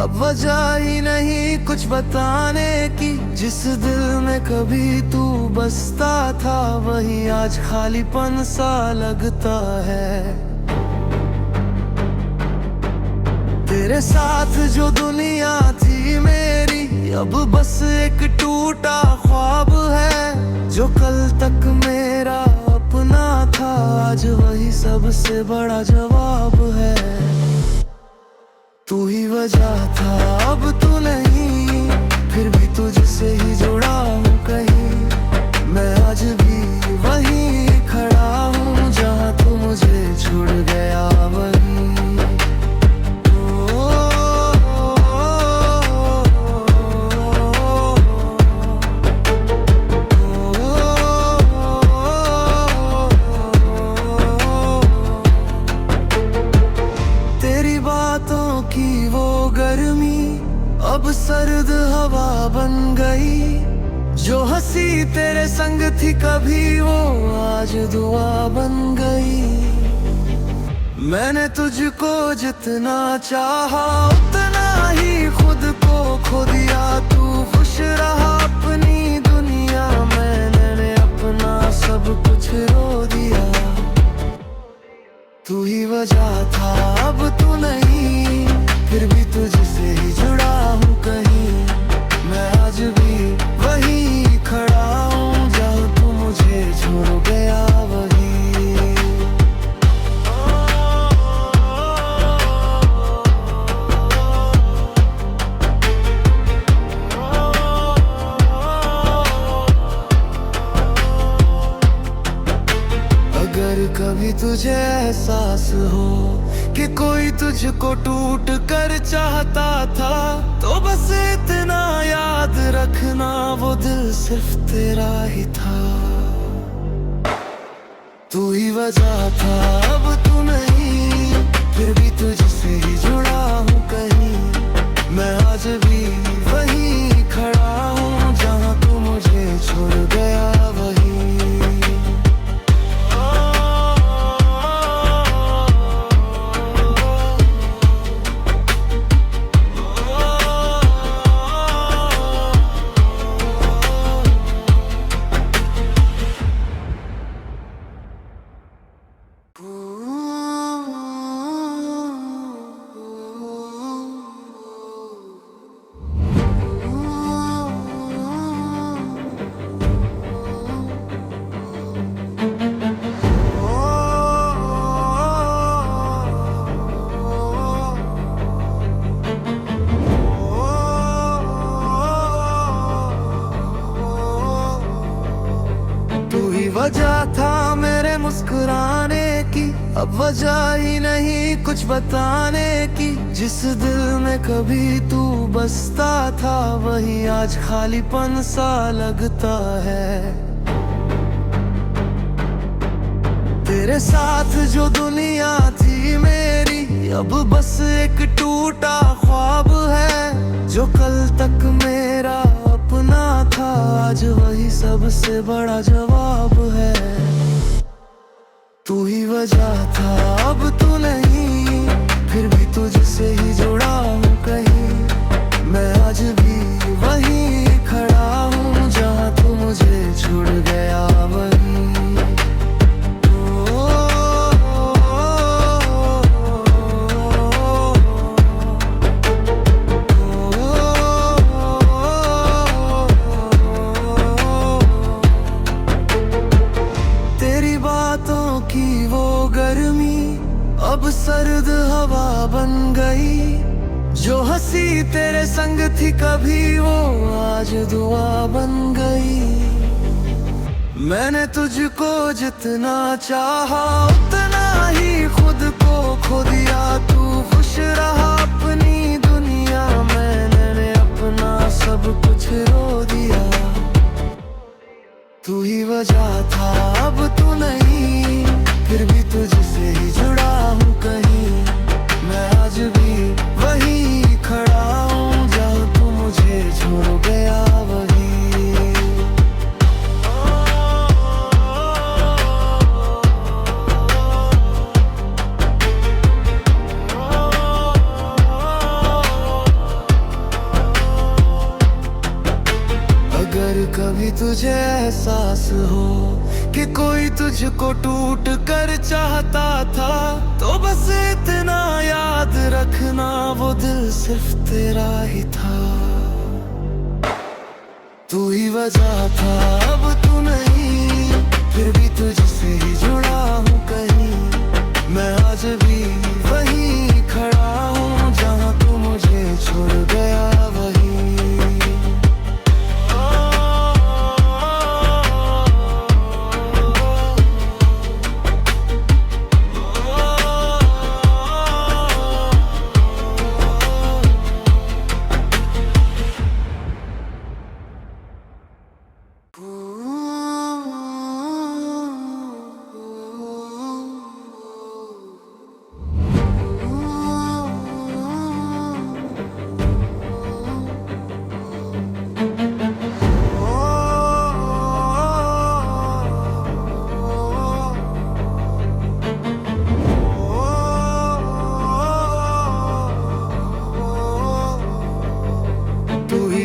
अब वजह ही नहीं कुछ बताने की। जिस दिल में कभी तू बसता था वही आज खालीपन सा लगता है। तेरे साथ जो दुनिया थी मेरी अब बस एक टूटा ख्वाब है। जो कल तक मेरा अपना था आज वही सबसे बड़ा जवाब है। तू ही वजह था अब तू नहीं, फिर भी तुझसे ही जुड़ा हूँ कहीं। मैं आज भी वहीं खड़ा हूँ जहाँ तू मुझे छोड़ गया वहीं। की वो गर्मी अब सर्द हवा बन गई। जो हंसी तेरे संग थी कभी वो आज दुआ बन गई। मैंने तुझको जितना चाहा उतना ही खुद को खो दिया। तू खुश रहा अपनी दुनिया में, मैंने अपना सब कुछ रो दिया। तू ही वजह था अब तू नहीं, फिर भी तुझसे ही जुड़ा हूँ कहीं। मैं आज भी वहीं खड़ा हूँ जहाँ तू मुझे छोड़ गया वहीं। अगर कभी तुझे एहसास हो कि कोई तुझको टूट कर चाहता था तो बस इतना याद रखना वो दिल सिर्फ तेरा ही था। तू ही वजह था अब तू नहीं, फिर भी तुझसे ही जुड़ा हूँ कहीं। मैं आज भी वहीं खड़ा हूँ जहाँ तू मुझे छोड़ गया वहीं। वजह था मेरे मुस्कुराने की, अब वजह ही नहीं कुछ बताने की। जिस दिल में कभी तू बसता था वही आज खालीपन सा लगता है। तेरे साथ जो दुनिया थी मेरी अब बस एक टूटा ख्वाब है। जो कल तक मेरा अपना था आज वही सबसे बड़ा जवाब है। तू ही वजह था अब तू नहीं, फिर भी तुझसे ही जुड़ा हूँ कहीं। मैं आज भी वहीं खड़ा हूँ जहाँ तू मुझे छोड़ गया वहीं। की वो गर्मी अब सर्द हवा बन गई। जो हंसी तेरे संग थी कभी वो आज दुआ बन गई। मैंने तुझको जितना चाहा उतना ही खुद को खो दिया। तू खुश रहा अपनी दुनिया में, मैंने अपना सब कुछ रो दिया। तू ही वजह था अब तू नहीं, फिर भी तुझसे ही जुड़ा हूँ कहीं। मैं आज भी वहीं खड़ा हूँ जहाँ तू मुझे छोड़ गया वहीं। कभी तुझे एहसास हो कि कोई तुझको टूट कर चाहता था, तो बस इतना याद रखना वो दिल सिर्फ तेरा ही था। तू ही वजह था, अब तू नहीं, फिर भी तुझसे ही जुड़ा हूँ कहीं। मैं आज भी वहीं खड़ा हूँ जहाँ तू मुझे छोड़ गया वहीं।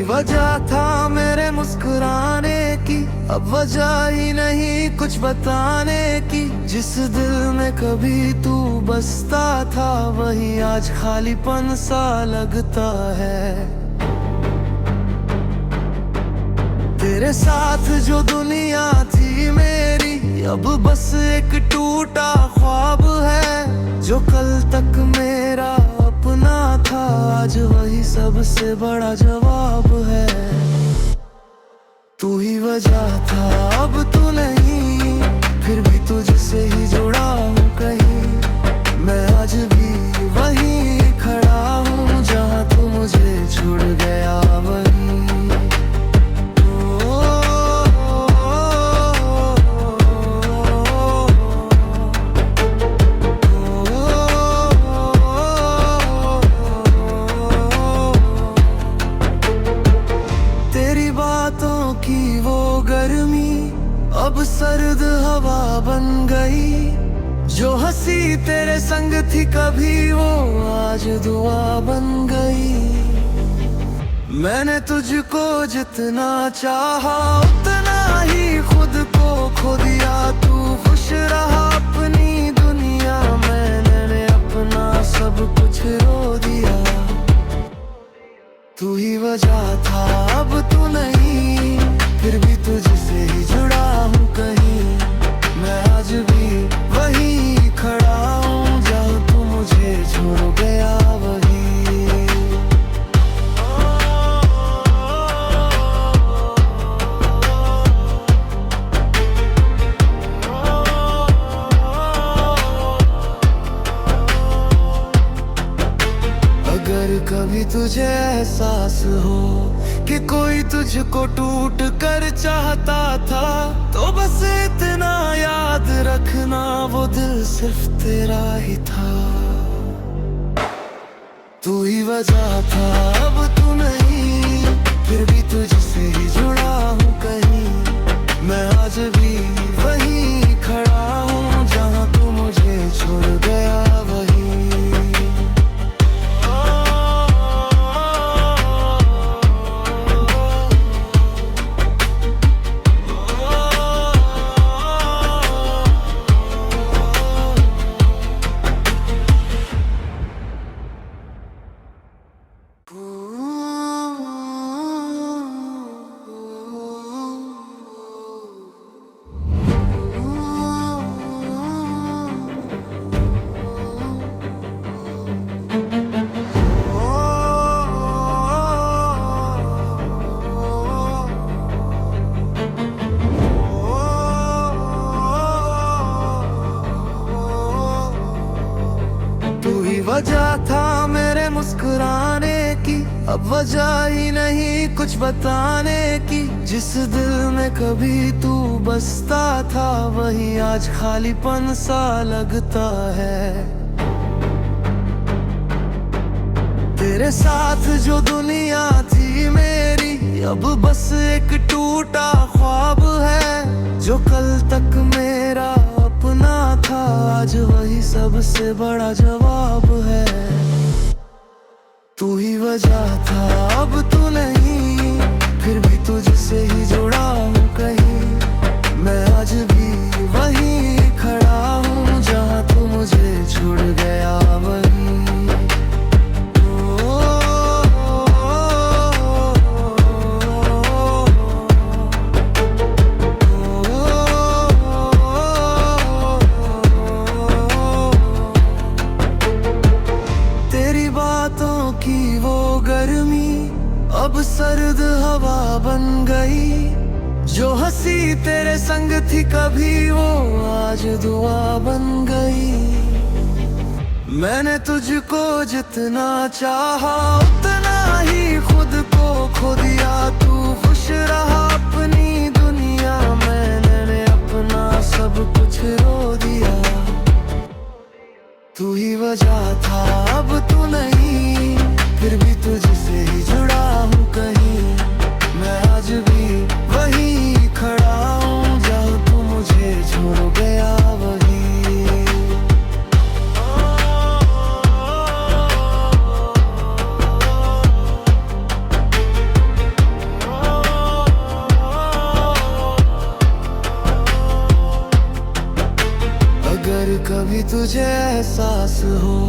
वजह था मेरे मुस्कुराने की, अब वजह ही नहीं कुछ बताने की। जिस दिल में कभी तू बसता था, वही आज खालीपन सा लगता है। तेरे साथ जो दुनिया थी मेरी, अब बस एक टूटा ख्वाब है। जो कल तक मेरा अपना था, आज वही सबसे बड़ा जवाब है। तू ही वजह था, अब तू नहीं, फिर भी तुझसे ही जुड़ा हूँ कहीं। मैं आज भी वहीं खड़ा हूँ जहाँ तू मुझे छोड़ गया वहीं। की वो गर्मी अब सर्द हवा बन गई। जो हंसी तेरे संग थी कभी, वो आज दुआ बन गई। मैंने तुझको जितना चाहा, उतना ही खुद को खो दिया। तू खुश रहा अपनी दुनिया में, मैंने अपना सब कुछ रो दिया। तू ही वजह था, अब तू नहीं, फिर भी तुझसे ही जुड़ा हूँ कहीं। मैं आज भी वहीं खड़ा हूँ जहाँ तू मुझे छोड़ गया वहीं। अगर कभी तुझे एहसास हो कि कोई तुझको टूट कर चाहता था, तो बस इतना याद रखना वो दिल सिर्फ तेरा ही था। तू ही वजह था, अब तू नहीं, फिर भी तुझसे ही जुड़ा हूँ कहीं। मैं आज भी वहीं खड़ा हूँ जहाँ तू मुझे छोड़ गया वहीं। वजह था मेरे मुस्कुराने की, अब वजह ही नहीं कुछ बताने की। जिस दिल में कभी तू बसता था, वही आज खालीपन सा लगता है। तेरे साथ जो दुनिया थी मेरी, अब बस एक टूटा ख्वाब है। जो कल तक मेरा अपना था, आज वही सबसे बड़ा जवाब है। तू ही वजह था, अब तू नहीं, फिर भी तुझसे ही जुड़ा हूँ। गर्मी अब सर्द हवा बन गई। जो हंसी तेरे संग थी कभी वो आज दुआ बन गई। मैंने तुझको जितना चाहा उतना ही खुद को खो दिया। तू खुश रहा अपनी दुनिया में, मैंने अपना सब कुछ रो दिया। तू ही वजह था अब तू नहीं, फिर भी तुझसे ही जुड़ा हूँ कहीं। मैं आज भी वहीं खड़ा हूँ जहाँ तू मुझे छोड़ गया वहीं। अगर कभी तुझे एहसास हो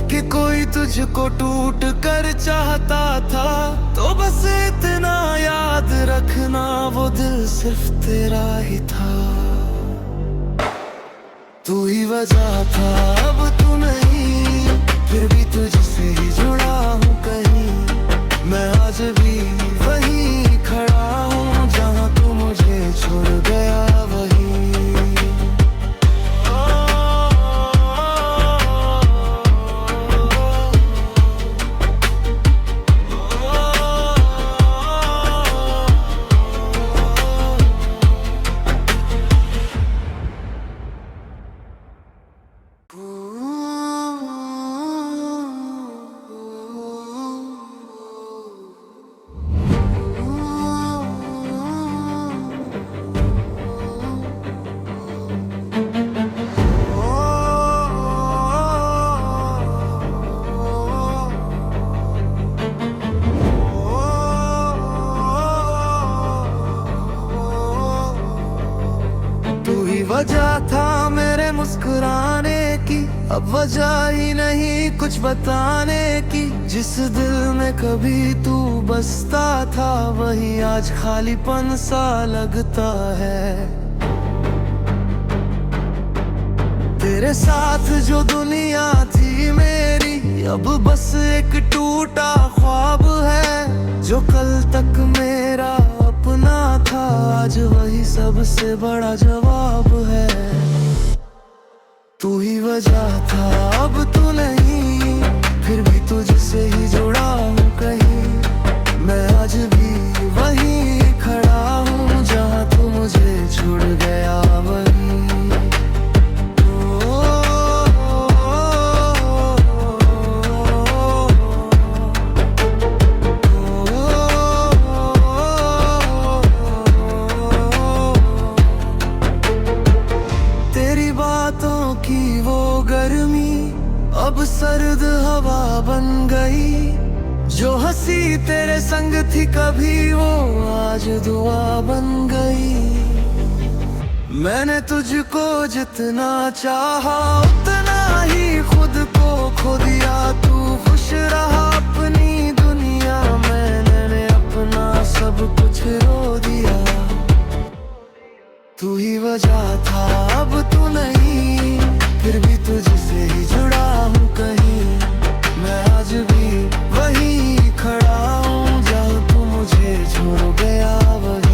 कि कोई तुझको टूट कर चाहता था, तो बस इतना याद रखना वो दिल सिर्फ तेरा ही था। तू ही वजह था अब तू नहीं, फिर भी तुझसे ही जुड़ा हूँ कहीं। मैं आज भी वहीं खड़ा हूँ जहाँ तू मुझे छोड़ गया वहीं। वजह था मेरे मुस्कुराने की, अब वजह ही नहीं कुछ बताने की। जिस दिल में कभी तू बसता था वही आज खालीपन सा लगता है। तेरे साथ जो दुनिया थी मेरी अब बस एक टूटा ख्वाब है। जो कल तक मेरा अपना था आज वही सबसे बड़ा जवाब है। तू ही वजह था अब तू नहीं, फिर भी तुझसे ही जुड़ा हूँ कहीं। मैं आज भी वहीं खड़ा हूँ जहाँ तू मुझे छोड़ गया वहीं। की वो गर्मी अब सर्द हवा बन गई। जो हंसी तेरे संग थी कभी वो आज दुआ बन गई। मैंने तुझको जितना चाहा उतना ही खुद को खो दिया। तू खुश रहा अपनी दुनिया में, मैंने अपना सब कुछ रो दिया। तू ही वजह था अब तू नहीं, फिर भी तुझसे ही जुड़ा हूँ कहीं। मैं आज भी वहीं खड़ा हूँ जहाँ तू मुझे छोड़ गया वहीं।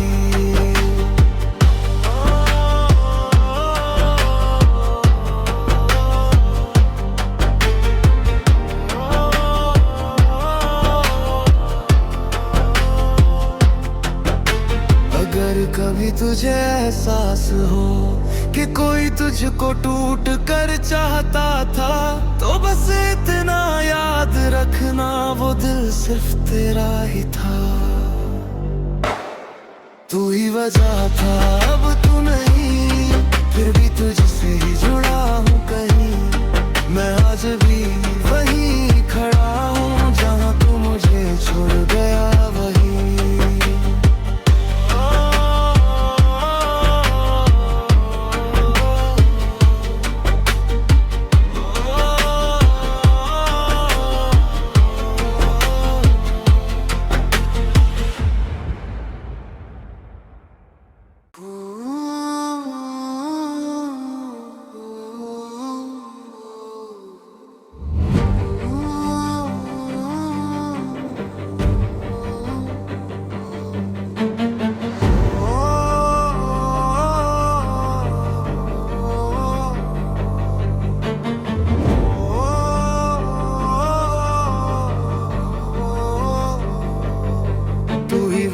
अगर कभी तुझे एहसास हो कि कोई तुझको टूट कर चाहता था, तो बस इतना याद रखना वो दिल सिर्फ तेरा ही था। तू ही वजह था अब तू नहीं, फिर भी तुझसे ही जुड़ा हूँ कहीं। मैं आज भी वहीं खड़ा हूँ जहाँ तू मुझे छोड़ गया वहीं।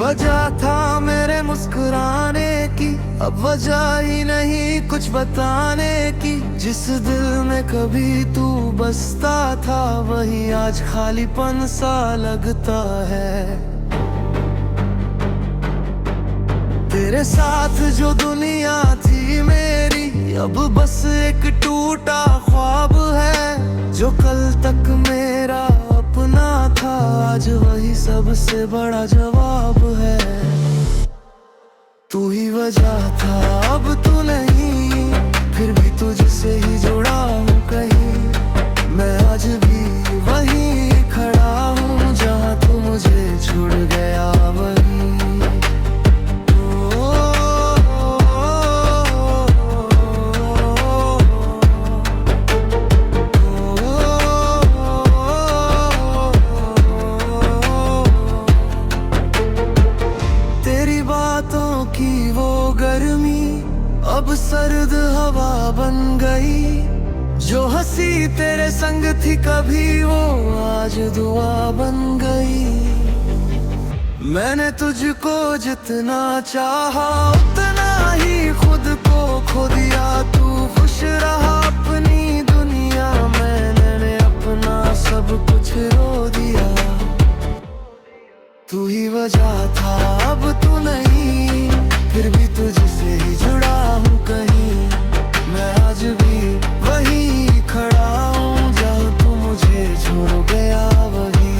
वजह था मेरे मुस्कुराने की, अब वजह ही नहीं कुछ बताने की। जिस दिल में कभी तू बसता था, वही आज खालीपन सा लगता है। तेरे साथ जो दुनिया थी मेरी, अब बस एक टूटा ख्वाब है। जो कल तक मेरा अपना था, आज वही सबसे बड़ा जवाब है। तू ही वजह था, अब तू नहीं, फिर भी तुझसे ही जुड़ा हूँ कहीं। मैं आज भी वही खड़ा हूँ, जहाँ तू मुझे छोड़ गया वहीं। की वो गर्मी अब सर्द हवा बन गई। जो हंसी तेरे संग थी कभी, वो आज दुआ बन गई। मैंने तुझको जितना चाहा, उतना ही खुद को खो दिया। तू खुश रहा अपनी दुनिया में, मैंने अपना सब कुछ रो दिया। तू ही वजह था, अब तू नहीं, फिर भी तुझसे ही जुड़ा हूँ कहीं। मैं आज भी वही खड़ा हूँ, जहाँ तू मुझे छोड़ गया वही।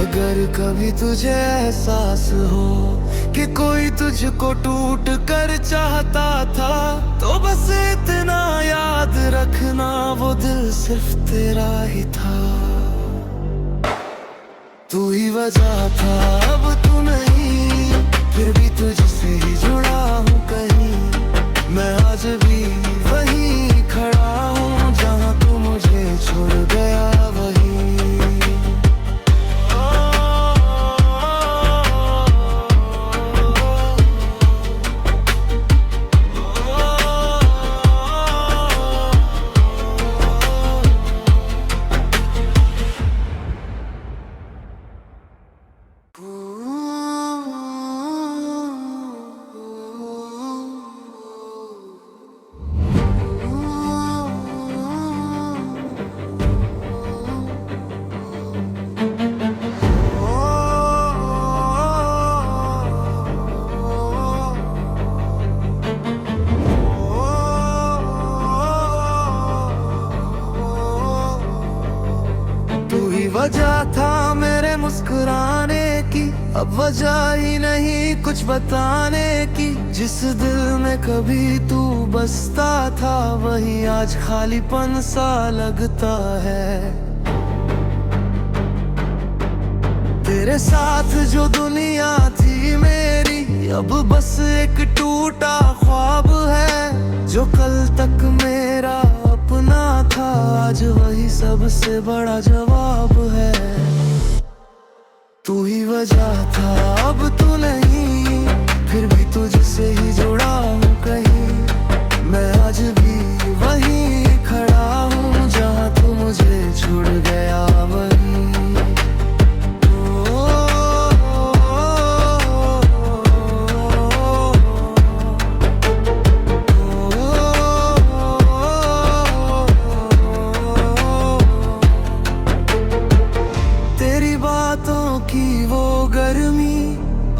अगर कभी तुझे एहसास हो कि कोई तुझको टूट कर चाहता था, तो बस इतना याद रखना, वो दिल सिर्फ तेरा ही था। तू ही वजह था, अब तू नहीं, फिर भी तुझसे ही जुड़ा हूँ कहीं। मैं आज भी वही खड़ा हूँ, जहाँ तू मुझे छोड़ गया वही। वजह था मेरे मुस्कुराने की, अब वजह ही नहीं कुछ बताने की। जिस दिल में कभी तू बसता था, वही आज खालीपन सा लगता है। तेरे साथ जो दुनिया थी मेरी, अब बस एक टूटा ख्वाब है। जो कल तक मेरा अपना था, आज वही सबसे बड़ा जवाब है। तू ही वजह था, अब तू नहीं, फिर भी तुझसे ही जुड़ा हूँ कहीं। मैं आज भी वही खड़ा हूँ, जहाँ तू मुझे छोड़ गया वही। की वो गर्मी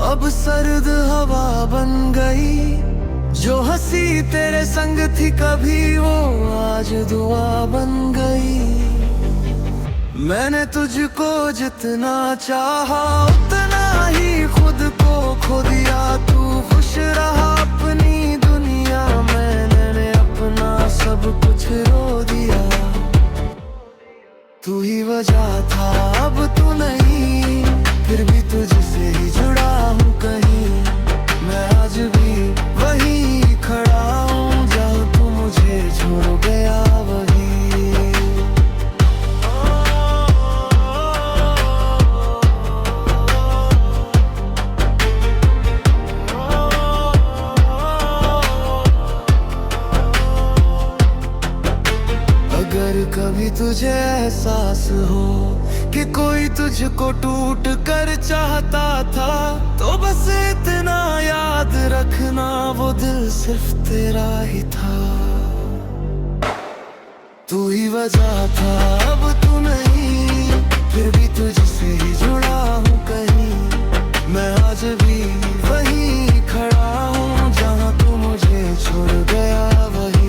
अब सर्द हवा बन गई। जो हंसी तेरे संग थी कभी, वो आज दुआ बन गई। मैंने तुझको जितना चाहा, उतना ही खुद को खो दिया। तू खुश रहा अपनी दुनिया में, मैंने अपना सब कुछ रो दिया। तू ही वजह था, अब तू नहीं, फिर भी तुझसे ही जुड़ा हूँ कहीं। मैं आज भी वही खड़ा हूँ, जहाँ तू मुझे छोड़ गया वही। हो कि कोई तुझको टूट कर चाहता था, तो बस इतना याद रखना वो दिल सिर्फ तेरा ही था। तू ही वजह था, अब तू नहीं, फिर भी तुझसे ही जुड़ा हूँ कहीं। मैं आज भी वहीं खड़ा हूँ जहाँ तू मुझे छोड़ गया वहीं।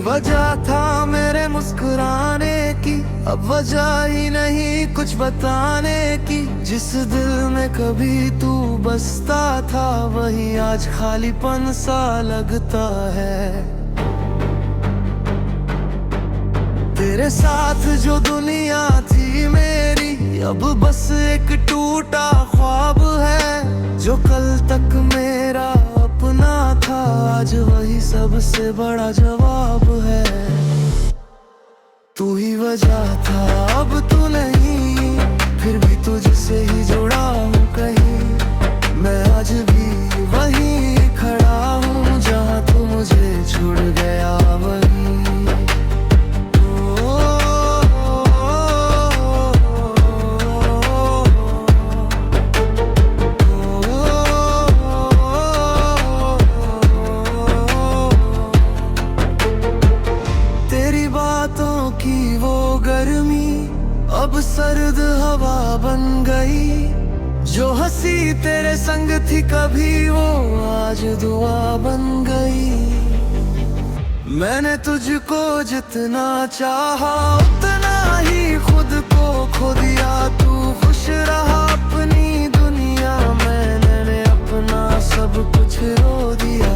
वजह था मेरे मुस्कुराने की, अब वजह ही नहीं कुछ बताने की। जिस दिल में कभी तू बसता था, वही आज खालीपन सा लगता है। तेरे साथ जो दुनिया थी मेरी, अब बस एक टूटा ख्वाब है। जो कल तक मेरा अपना था, आज वही सबसे बड़ा जवाब है। तू ही वजह था, अब तू नहीं, फिर भी तुझसे ही जुड़ा हूँ कहीं। मैं आज भी वहीं खड़ा हूँ जहाँ तू मुझे छोड़ गया वहीं। की वो गर्मी अब सर्द हवा बन गई। जो हंसी तेरे संग थी कभी, वो आज दुआ बन गई। मैंने तुझको जितना चाहा, उतना ही खुद को खो दिया। तू खुश रहा अपनी दुनिया में, मैंने अपना सब कुछ रो दिया।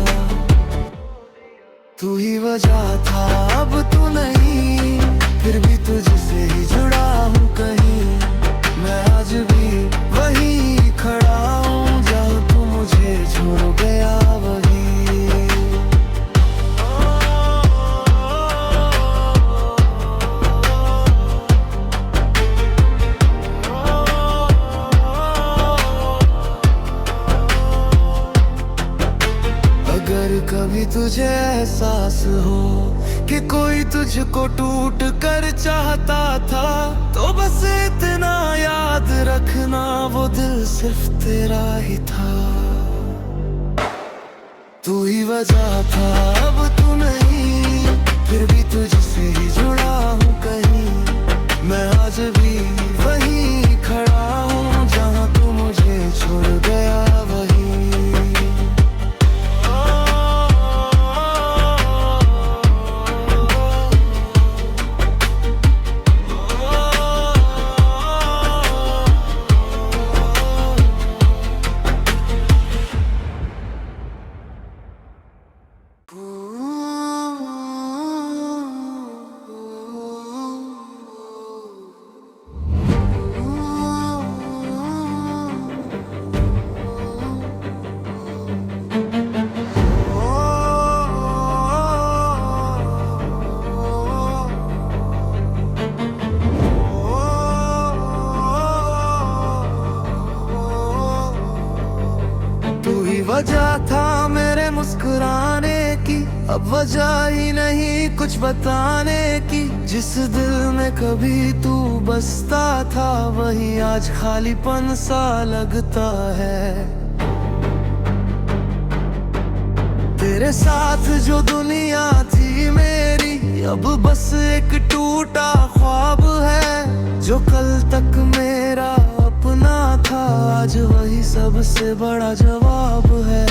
तू ही वजह था, अब तू नहीं, फिर भी तुझसे ही जुड़ा हूँ कहीं। मैं आज भी वहीं खड़ा हूँ जहाँ तू मुझे छोड़ गया वहीं। अगर कभी तुझे एहसास हो कि कोई तुझको टूट कर चाहता था, तो बस इतना याद रखना वो दिल सिर्फ तेरा ही था। तू ही वजह था, अब तू नहीं, फिर भी तुझसे ही जुड़ा हूँ कहीं। मैं आज भी वहीं खड़ा हूँ जहाँ तू मुझे छोड़ गया वहीं। वजह था मेरे मुस्कुराने की, अब वजह ही नहीं कुछ बताने की। जिस दिल में कभी तू बसता था, वही आज खालीपन सा लगता है। तेरे साथ जो दुनिया थी मेरी, अब बस एक टूटा ख्वाब है। जो कल तक मेरा अपना था, आज वही सबसे बड़ा जवाब है।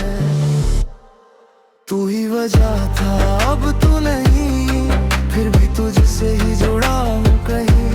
तू ही वजह था, अब तू नहीं, फिर भी तुझसे ही जुड़ा हूँ कहीं।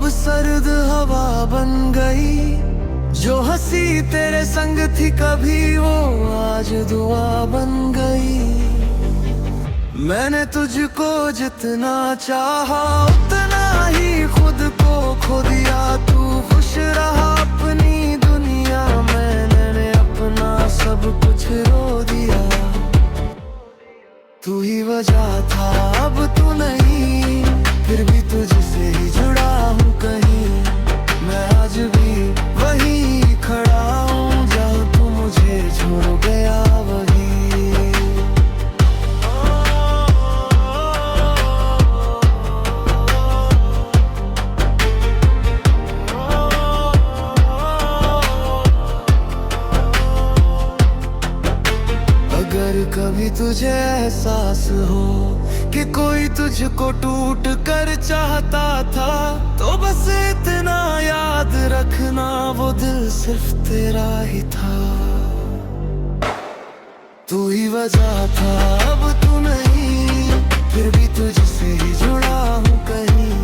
अब सर्द हवा बन गई। जो हंसी तेरे संग थी कभी वो आज दुआ बन गई। मैंने तुझको जितना चाहा उतना ही खुद को खो दिया। तू खुश रहा अपनी दुनिया में, मैंने अपना सब कुछ रो दिया। तू ही वजह था अब तू नहीं, फिर भी तुझसे ही जुड़ा हूँ कहीं। मैं आज भी वही खड़ा हूँ जहाँ तू मुझे छोड़ गया वही। अगर कभी तुझे एहसास हो कि कोई तुझको टूट कर चाहता था, तो बस इतना याद रखना वो दिल सिर्फ तेरा ही था। तू ही वजह था अब तू नहीं, फिर भी तुझसे ही जुड़ा हूँ कहीं।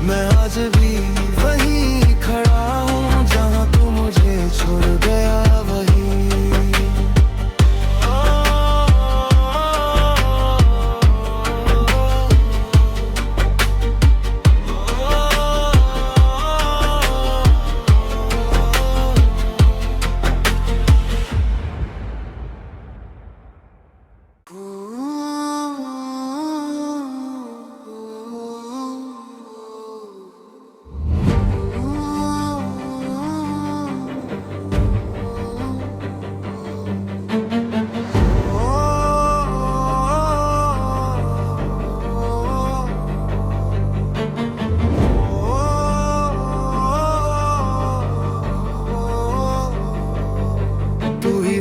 मैं आज भी वही खड़ा हूँ जहाँ तू मुझे छोड़ गया वही।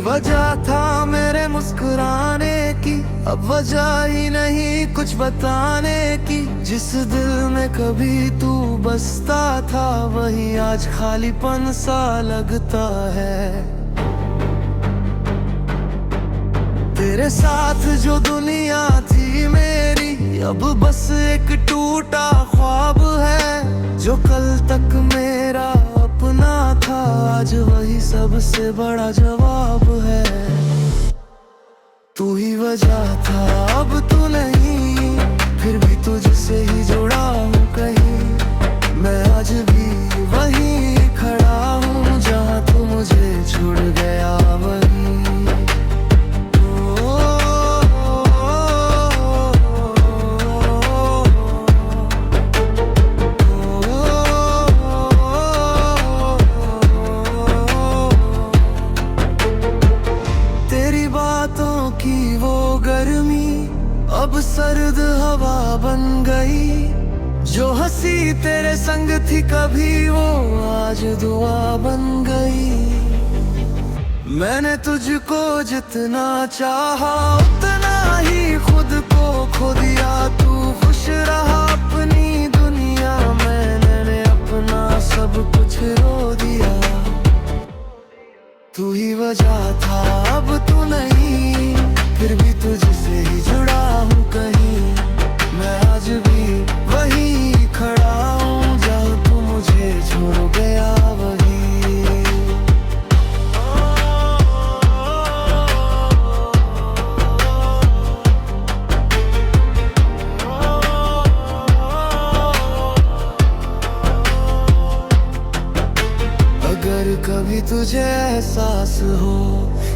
वजह था मेरे मुस्कुराने की, अब वजह ही नहीं कुछ बताने की। जिस दिल में कभी तू बसता था वही आज खालीपन सा लगता है। तेरे साथ जो दुनिया थी मेरी अब बस एक टूटा ख्वाब है। जो कल तक मेरा अपना था आज वही सबसे बड़ा जवाब है। तू ही वजह था अब तू नहीं, फिर भी तुझसे ही जुड़ा हूँ कहीं। मैं आज भी वही खड़ा हूँ जहाँ तू मुझे छोड़ गया वही। की वो गर्मी अब सर्द हवा बन गई। जो हंसी तेरे संग थी कभी वो आज दुआ बन गई। मैंने तुझको जितना चाहा उतना ही खुद को खो दिया। तू खुश रहा अपनी दुनिया में, मैंने अपना सब कुछ रो दिया। तू ही वजह था अब तू नहीं, फिर भी तुझसे ही जुड़ा हूँ कहीं। मैं आज भी वही खड़ा हूँ जहाँ तू मुझे छोड़ गया वही। अगर कभी तुझे एहसास हो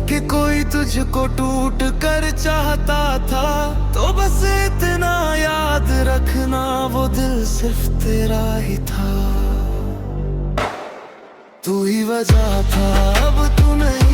कि कोई तुझको टूट कर चाहता था, तो बस इतना याद रखना वो दिल सिर्फ तेरा ही था। तू ही वजह था अब तू नहीं,